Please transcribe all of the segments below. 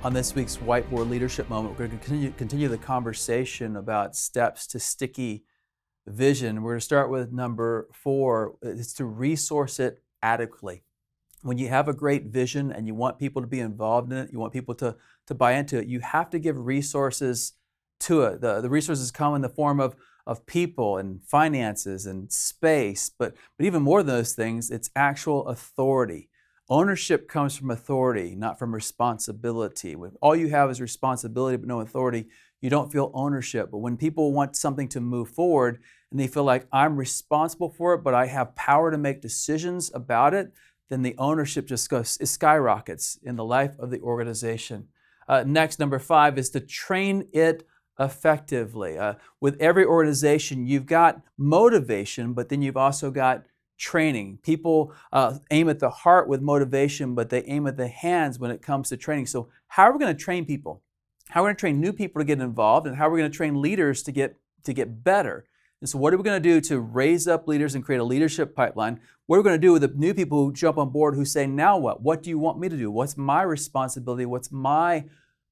On this week's Whiteboard Leadership Moment, we're going to continue the conversation about steps to sticky vision. We're going to start with number 4. It's to resource it adequately. When you have a great vision and you want people to be involved in it, you want people to buy into it, you have to give resources to it. The resources come in the form of people and finances and space, but even more than those things, it's actual authority. Ownership comes from authority, not from responsibility. When all you have is responsibility but no authority, you don't feel ownership. But when people want something to move forward and they feel like I'm responsible for it, but I have power to make decisions about it, then the ownership just skyrockets in the life of the organization. Next, number 5 is to train it effectively. With every organization, you've got motivation, but then you've also got training. People aim at the heart with motivation, but they aim at the hands when it comes to training. So how are we going to train people? How are we going to train new people to get involved? And how are we going to train leaders to get better? And so what are we going to do to raise up leaders and create a leadership pipeline? What are we going to do with the new people who jump on board who say, now what? What do you want me to do? What's my responsibility? What's my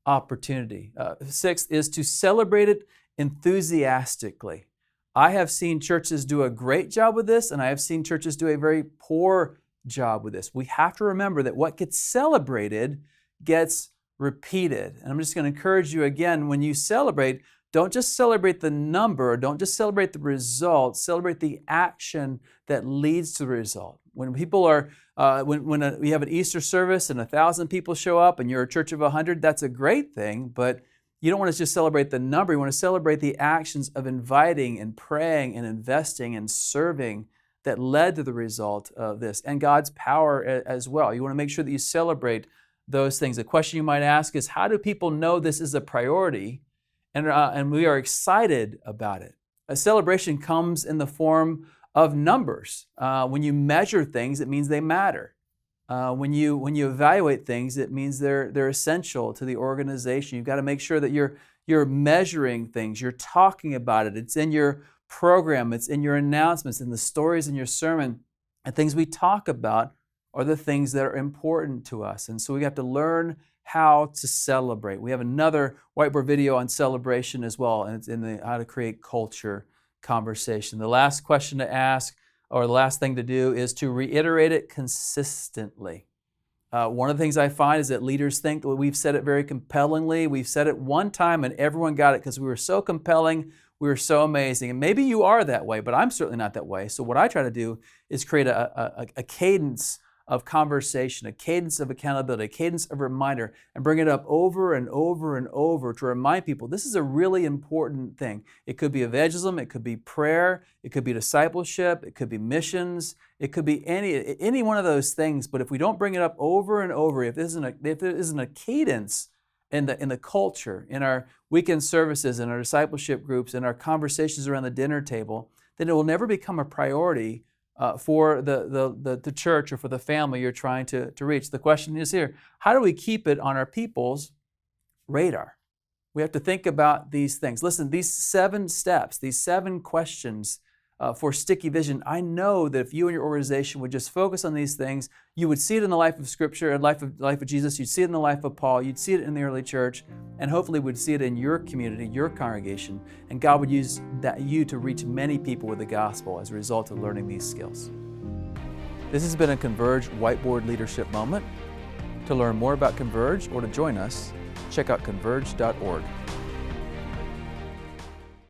opportunity? 6th is to celebrate it enthusiastically. I have seen churches do a great job with this, and I have seen churches do a very poor job with this. We have to remember that what gets celebrated gets repeated. And I'm just going to encourage you again, when you celebrate, don't just celebrate the number, don't just celebrate the result, celebrate the action that leads to the result. When people are, when we have an Easter service and 1,000 people show up and you're a church of 100, that's a great thing, but you don't want to just celebrate the number. You want to celebrate the actions of inviting and praying and investing and serving that led to the result of this, and God's power as well. You want to make sure that you celebrate those things. The question you might ask is, how do people know this is a priority and we are excited about it? A celebration comes in the form of numbers. When you measure things, it means they matter. When you evaluate things, it means they're essential to the organization. You've got to make sure that you're measuring things, you're talking about it. It's in your program, it's in your announcements, in the stories in your sermon. And things we talk about are the things that are important to us. And so we have to learn how to celebrate. We have another whiteboard video on celebration as well, and it's in the how to create culture conversation. The last question to ask, or the last thing to do, is to reiterate it consistently. One of the things I find is that leaders think that we've said it very compellingly. We've said it one time and everyone got it because we were so compelling, we were so amazing. And maybe you are that way, but I'm certainly not that way. So what I try to do is create a cadence of conversation, a cadence of accountability, a cadence of reminder, and bring it up over and over and over to remind people this is a really important thing. It could be evangelism, it could be prayer, it could be discipleship, it could be missions, it could be any one of those things. But if we don't bring it up over and over, if there isn't a cadence in the culture, in our weekend services, in our discipleship groups, in our conversations around the dinner table, then it will never become a priority for the church or for the family you're trying to reach. The question is here, how do we keep it on our people's radar? We have to think about these things. Listen, these 7 steps, these 7 questions for sticky vision, I know that if you and your organization would just focus on these things, you would see it in the life of Scripture and life of Jesus, you'd see it in the life of Paul, you'd see it in the early church, and hopefully would see it in your community, your congregation, and God would use you to reach many people with the gospel as a result of learning these skills. This has been a Converge Whiteboard Leadership Moment. To learn more about Converge or to join us, check out converge.org.